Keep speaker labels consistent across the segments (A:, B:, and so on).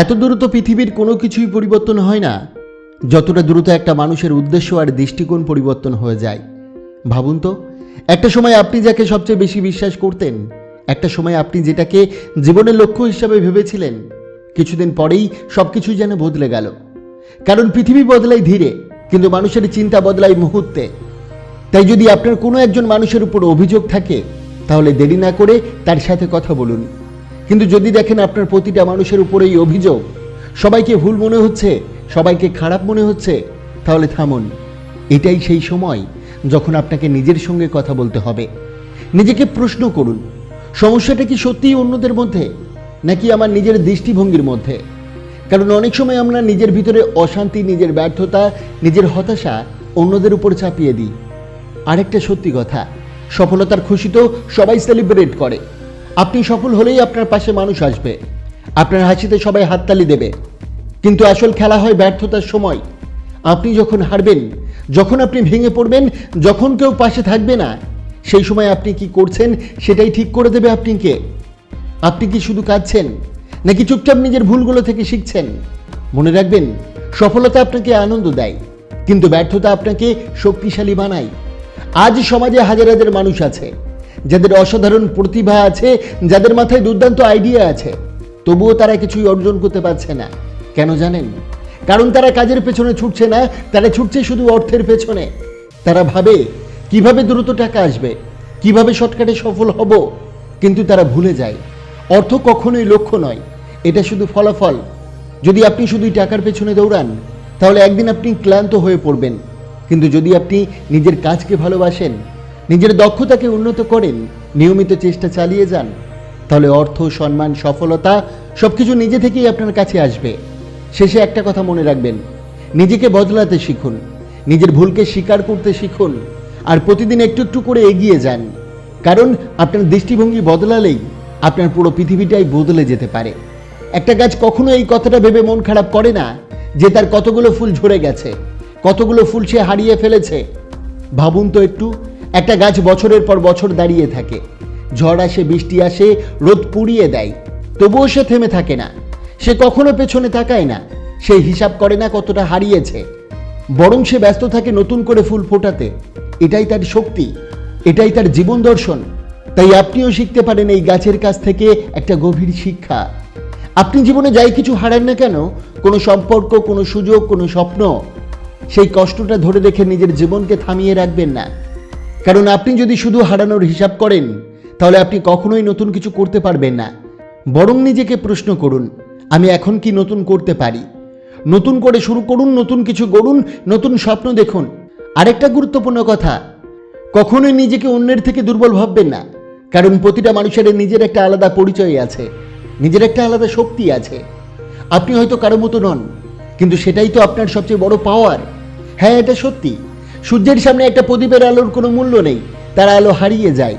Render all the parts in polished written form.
A: এত দ্রুত পৃথিবীর কোনো কিছুই পরিবর্তন হয় না যতটা দ্রুত একটা মানুষের উদ্দেশ্য আর দৃষ্টিকোণ পরিবর্তন হয়ে যায়। ভাবুন তো, একটা সময় আপনি যাকে সবচেয়ে বেশি বিশ্বাস করতেন, একটা সময় আপনি যেটাকে জীবনের লক্ষ্য হিসাবে ভেবেছিলেন, কিছুদিন পরেই সব কিছুই যেন বদলে গেল। কারণ পৃথিবী বদলায় ধীরে, কিন্তু মানুষের চিন্তা বদলায় মুহূর্তে। তাই যদি আপনার কোনো একজন মানুষের উপর অভিযোগ থাকে, তাহলে দেরি না করে তার সাথে কথা বলুন। কিন্তু যদি দেখেন আপনার প্রতিটা মানুষের উপর এই অভিযোগ, সবাইকে ভুল মনে হচ্ছে, সবাইকে খারাপ মনে হচ্ছে, তাহলে থামুন। এটাই সেই সময় যখন আপনাকে নিজের সঙ্গে কথা বলতে হবে। নিজেকে প্রশ্ন করুন, সমস্যাটা কি সত্যিই অন্যদের মধ্যে, নাকি আমার নিজের দৃষ্টিভঙ্গির মধ্যে? কারণ অনেক সময় আমরা নিজের ভিতরে অশান্তি, নিজের ব্যর্থতা, নিজের হতাশা অন্যদের উপর চাপিয়ে দিই। আরেকটা সত্যি কথা, সফলতার খুশি তো সবাই সেলিব্রেট করে। আপনি সফল হলেই আপনার পাশে মানুষ আসবে, আপনার হাসিতে সবাই হাততালি দেবে। কিন্তু আসল খেলা হয় ব্যর্থতার সময়। আপনি যখন হারবেন, যখন আপনি ভেঙে পড়বেন, যখন কেউ পাশে থাকবে না, সেই সময় আপনি কি করছেন সেটাই ঠিক করে দেবে আপনি কে। আপনি কি শুধু কাঁদছেন, নাকি চুপচাপ নিজের ভুলগুলো থেকে শিখছেন? মনে রাখবেন, সফলতা আপনাকে আনন্দ দেয়, কিন্তু ব্যর্থতা আপনাকে শক্তিশালী বানায়। আজ সমাজে হাজার হাজার মানুষ আছে যাদের অসাধারণ প্রতিভা আছে, যাদের মাথায় দুর্দান্ত আইডিয়া আছে, তবুও তারা কিছুই অর্জন করতে পারছে না। কেন জানেন? কারণ তারা কাজের পেছনে ছুটছে না, তারা ছুটছে শুধু অর্থের পেছনে। তারা ভাবে কিভাবে দ্রুত টাকা আসবে, কিভাবে শর্টকাটে সফল হব, কিন্তু তারা ভুলে যায় অর্থ কখনোই লক্ষ্য নয়, এটা শুধু ফলাফল। যদি আপনি শুধুই টাকার পেছনে দৌড়ান, তাহলে একদিন আপনি ক্লান্ত হয়ে পড়বেন। কিন্তু যদি আপনি নিজের কাজকে ভালোবাসেন, নিজের দক্ষতাকে উন্নত করেন, নিয়মিত চেষ্টা চালিয়ে যান, তাহলে অর্থ, সম্মান, সফলতা সবকিছু নিজে থেকেই আপনার কাছে আসবে। শেষে একটা কথা মনে রাখবেন, নিজেকে বদলাতে শিখুন, নিজের ভুলকে স্বীকার করতে শিখুন, আর প্রতিদিন একটু একটু করে এগিয়ে যান। কারণ আপনার দৃষ্টিভঙ্গি বদলালেই আপনার পুরো পৃথিবীটাই বদলে যেতে পারে। একটা গাছ কখনো এই কথাটা ভেবে মন খারাপ করে না যে তার কতগুলো ফুল ঝরে গেছে, কতগুলো ফুল সে হারিয়ে ফেলেছে। ভাবুন তো একটু, একটা গাছ বছরের পর বছর দাঁড়িয়ে থাকে, ঝড় আসে, বৃষ্টি আসে, রোদ পুড়িয়ে দেয়, তবুও সে থেমে থাকে না। সে কখনো পেছনে তাকায় না, সে হিসাব করে না কতটা হারিয়েছে, বরং সে ব্যস্ত থাকে নতুন করে ফুল ফোটাতে। এটাই তার শক্তি, এটাই তার জীবন দর্শন। তাই আপনিও শিখতে পারেন এই গাছের কাছ থেকে একটা গভীর শিক্ষা। আপনি জীবনে যাই কিছু হারান না কেন, কোনো সম্পর্ক, কোনো সুযোগ, কোনো স্বপ্ন, সেই কষ্টটা ধরে রেখে নিজের জীবনকে থামিয়ে রাখবেন না। কারণ আপনি যদি শুধু হারানোর হিসাব করেন, তাহলে আপনি কখনোই নতুন কিছু করতে পারবেন না। বরং নিজেকে প্রশ্ন করুন, আমি এখন কি নতুন করতে পারি? নতুন করে শুরু করুন, নতুন কিছু গড়ুন, নতুন স্বপ্ন দেখুন। আরেকটা গুরুত্বপূর্ণ কথা, কখনোই নিজেকে অন্যের থেকে দুর্বল ভাববেন না। কারণ প্রতিটা মানুষের নিজের একটা আলাদা পরিচয় আছে, নিজের একটা আলাদা শক্তি আছে। আপনি হয়তো কারো মতো নন, কিন্তু সেটাই তো আপনার সবচেয়ে বড় পাওয়ার। হ্যাঁ, এটা সত্যি, সূর্যের সামনে একটা প্রদীপের আলোর কোনো মূল্য নেই, তার আলো হারিয়ে যায়।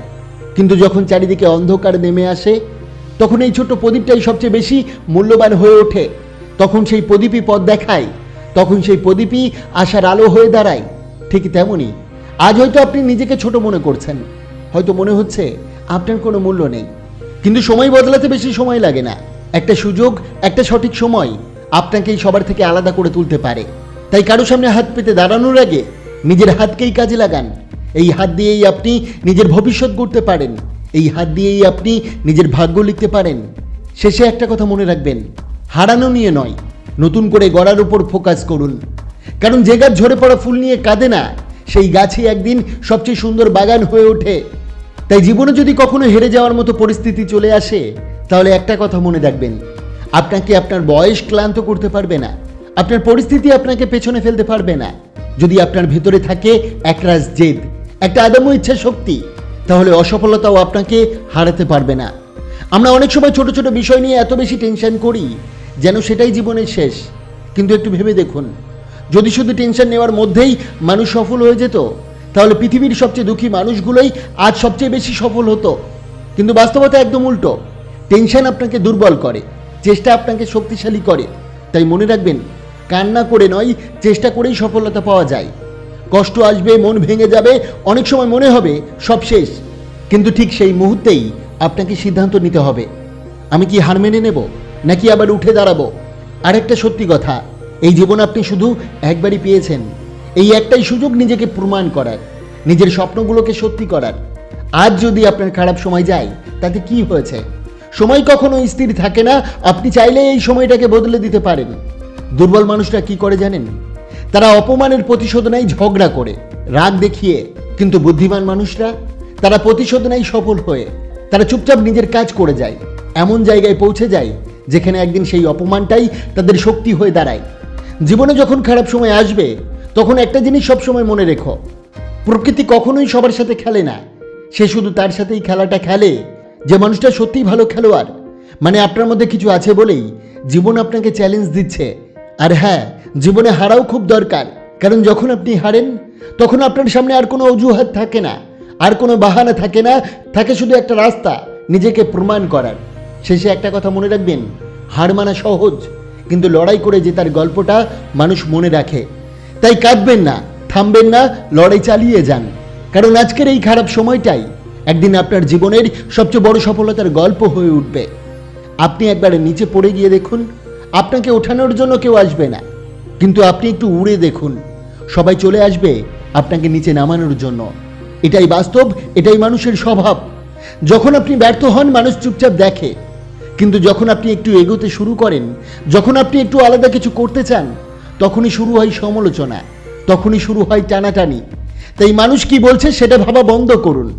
A: কিন্তু যখন চারিদিকে অন্ধকার নেমে আসে, তখন এই ছোট্ট প্রদীপটাই সবচেয়ে বেশি মূল্যবান হয়ে ওঠে। তখন সেই প্রদীপই পথ দেখায়, তখন সেই প্রদীপই আশার আলো হয়ে দাঁড়ায়। ঠিক তেমনই আজ হয়তো আপনি নিজেকে ছোট মনে করছেন, হয়তো মনে হচ্ছে আপনার কোনো মূল্য নেই। কিন্তু সময় বদলাতে বেশি সময় লাগে না। একটা সুযোগ, একটা সঠিক সময় আপনাকেই সবার থেকে আলাদা করে তুলতে পারে। তাই কারো সামনে হাত পেতে দাঁড়ানোর আগে নিজের হাতকেই কাজে লাগান। এই হাত দিয়েই আপনি নিজের ভবিষ্যৎ গড়তে পারেন, এই হাত দিয়েই আপনি নিজের ভাগ্য লিখতে পারেন। শেষে একটা কথা মনে রাখবেন, হারানো নিয়ে নয়, নতুন করে গড়ার উপর ফোকাস করুন। কারণ যে গাছ ঝরে পড়া ফুল নিয়ে কাঁদে না, সেই গাছই একদিন সবচেয়ে সুন্দর বাগান হয়ে ওঠে। তাই জীবনে যদি কখনো হেরে যাওয়ার মতো পরিস্থিতি চলে আসে, তাহলে একটা কথা মনে রাখবেন, আপনাকে আপনার বয়স ক্লান্ত করতে পারবে না, আপনার পরিস্থিতি আপনাকে পেছনে ফেলতে পারবে না। যদি আপনার ভেতরে থাকে একরাশ জেদ, একটা আদম্য ইচ্ছা শক্তি, তাহলে অসফলতাও আপনাকে হারাতে পারবে না। আমরা অনেক সময় ছোট ছোট বিষয় নিয়ে এত বেশি টেনশন করি যেন সেটাই জীবনের শেষ। কিন্তু একটু ভেবে দেখুন, যদি শুধু টেনশন নেওয়ার মধ্যেই মানুষ সফল হয়ে যেত, তাহলে পৃথিবীর সবচেয়ে দুঃখী মানুষগুলোই আজ সবচেয়ে বেশি সফল হতো। কিন্তু বাস্তবতা একদম উল্টো। টেনশন আপনাকে দুর্বল করে, চেষ্টা আপনাকে শক্তিশালী করে। তাই মনে রাখবেন, কান্না করে নয়, চেষ্টা করেই সফলতা পাওয়া যায়। কষ্ট আসবে, মন ভেঙে যাবে, অনেক সময় মনে হবে সব শেষ। কিন্তু ঠিক সেই মুহূর্তেই আপনাকে সিদ্ধান্ত নিতে হবে, আমি কি হার মেনে নেব, নাকি আবার উঠে দাঁড়াবো। আরেকটা সত্যি কথা, এই জীবন আপনি শুধু একবারই পেয়েছেন। এই একটাই সুযোগ নিজেকে প্রমাণ করার, নিজের স্বপ্নগুলোকে সত্যি করার। আজ যদি আপনার খারাপ সময় যায় তাতে কি হয়েছে? সময় কখনো স্থির থাকে না, আপনি চাইলে এই সময়টাকে বদলে দিতে পারেন। দুর্বল মানুষরা কি করে জানেন? তারা অপমানের প্রতিশোধ নেয় ঝগড়া করে, রাগ দেখিয়ে। কিন্তু বুদ্ধিমান মানুষরা, তারা প্রতিশোধ নেয় সফল হয়ে। তারা চুপচাপ নিজের কাজ করে যায়, এমন জায়গায় পৌঁছে যায় যেখানে একদিন সেই অপমানটাই তাদের শক্তি হয়ে দাঁড়ায়। জীবনে যখন খারাপ সময় আসবে তখন একটা জিনিস সবসময় মনে রেখো, প্রকৃতি কখনোই সবার সাথে খেলে না। সে শুধু তার সাথেই খেলাটা খেলে যে মানুষটা সত্যিই ভালো খেলোয়াড়। মানে আপনার মধ্যে কিছু আছে বলেই জীবন আপনাকে চ্যালেঞ্জ দিচ্ছে। আর হ্যাঁ, জীবনে হারাও খুব দরকার, কারণ যখন আপনি হারেন তখন আপনার সামনে আর কোনো অজুহাত থাকে না, আর কোনো বাহানা থাকে না, থাকে শুধু একটা রাস্তা নিজেকে প্রমাণ করার। শেষে একটা কথা মনে রাখবেন, হার মানা সহজ, কিন্তু লড়াই করে জেতার গল্পটা মানুষ মনে রাখে। তাই কাঁদবেন না, থামবেন না, লড়াই চালিয়ে যান। কারণ আজকের এই খারাপ সময়টাই একদিন আপনার জীবনের সবচেয়ে বড় সফলতার গল্প হয়ে উঠবে। আপনি একবার নিচে পড়ে গিয়ে দেখুন, আপনাকে ওঠানোর জন্য কেউ আসবে না। কিন্তু আপনি একটু উড়ে দেখুন, সবাই চলে আসবে আপনাকে নিচে নামানোর জন্য। এটাই বাস্তব, এটাই মানুষের স্বভাব। যখন আপনি ব্যর্থ হন মানুষ চুপচাপ দেখে, কিন্তু যখন আপনি একটু এগোতে শুরু করেন, যখন আপনি একটু আলাদা কিছু করতে চান, তখনই শুরু হয় সমালোচনা, তখনই শুরু হয় টানাটানি। তাই মানুষ কি বলছে সেটা ভাবা বন্ধ করুন।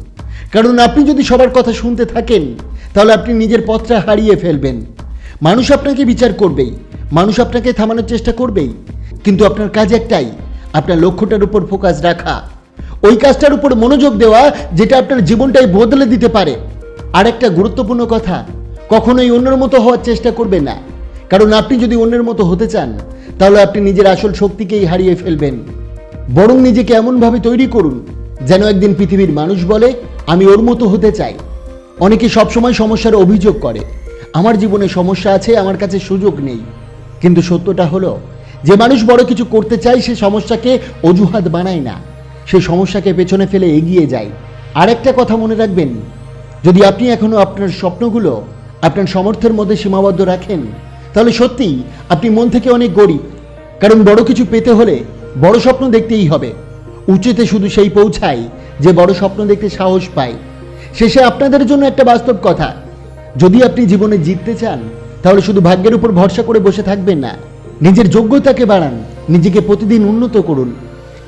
A: কারণ আপনি যদি সবার কথা শুনতে থাকেন তাহলে আপনি নিজের পথটা হারিয়ে ফেলবেন। মানুষ আপনাকে বিচার করবেই, মানুষ আপনাকে থামানোর চেষ্টা করবেই, কিন্তু আপনার কাজ একটাই, আপনার লক্ষ্যটার উপর ফোকাস রাখা, ওই কাজটার উপর মনোযোগ দেওয়া যেটা আপনার জীবনটাই বদলে দিতে পারে। আর একটা গুরুত্বপূর্ণ কথা, কখনোই অন্যের মতো হওয়ার চেষ্টা করবেন না। কারণ আপনি যদি অন্যের মতো হতে চান তাহলে আপনি নিজের আসল শক্তিকেই হারিয়ে ফেলবেন। বরং নিজেকে এমনভাবে তৈরি করুন যেন একদিন পৃথিবীর মানুষ বলে, আমি ওর মতো হতে চাই। অনেকে সবসময় সমস্যার অভিযোগ করে, আমার জীবনে সমস্যা আছে, আমার কাছে সুযোগ নেই। কিন্তু সত্যটা হলো, যে মানুষ বড় কিছু করতে চায় সে সমস্যাকে অজুহাত বানায় না, সে সমস্যাকে পেছনে ফেলে এগিয়ে যায়। আর একটা কথা মনে রাখবেন, যদি আপনি এখনো আপনার স্বপ্নগুলো আপনার সামর্থ্যের মধ্যে সীমাবদ্ধ রাখেন তাহলে সত্যিই আপনি মন থেকে অনেক গরিব। কারণ বড় কিছু পেতে হলে বড় স্বপ্ন দেখতেই হবে। উঁচুতে শুধু সেই পৌঁছায় যে বড় স্বপ্ন দেখতে সাহস পায়। শেষে আপনাদের জন্য একটা বাস্তব কথা, যদি আপনি জীবনে জিততে চান তাহলে শুধু ভাগ্যের উপর ভরসা করে বসে থাকবেন না, নিজের যোগ্যতাকে বাড়ান, নিজেকে প্রতিদিন উন্নত করুন।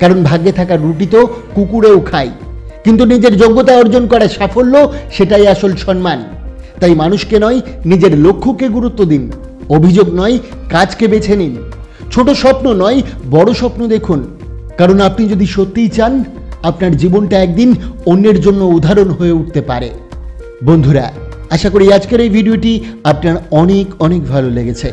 A: কারণ ভাগ্যে থাকা রুটি তো কুকুরেও খায়, কিন্তু নিজের যোগ্যতা অর্জন করা সাফল্য, সেটাই আসল সম্মান। তাই মানুষকে নয়, নিজের লক্ষ্যকে গুরুত্ব দিন। অভিযোগ নয়, কাজকে বেছে নিন। ছোট স্বপ্ন নয়, বড় স্বপ্ন দেখুন। কারণ আপনি যদি সত্যিই চান, আপনার জীবনটা একদিন অন্যের জন্য উদাহরণ হয়ে উঠতে পারে। বন্ধুরা, আশা করি আজকের এই ভিডিওটি আপনার অনেক অনেক ভালো লেগেছে।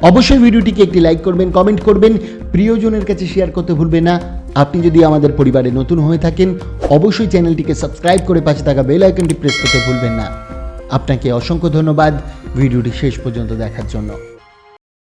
A: অবশ্যই ভিডিওটিকে একটি লাইক করবেন, কমেন্ট করবেন, প্রিয়জনের কাছে শেয়ার করতে ভুলবেন না। আপনি যদি আমাদের পরিবারে নতুন হয়ে থাকেন অবশ্যই চ্যানেলটিকে সাবস্ক্রাইব করে পাশে থাকা বেল আইকনটি প্রেস করতে ভুলবেন না। আপনাকে অসংখ্য ধন্যবাদ ভিডিওটি শেষ পর্যন্ত দেখার জন্য।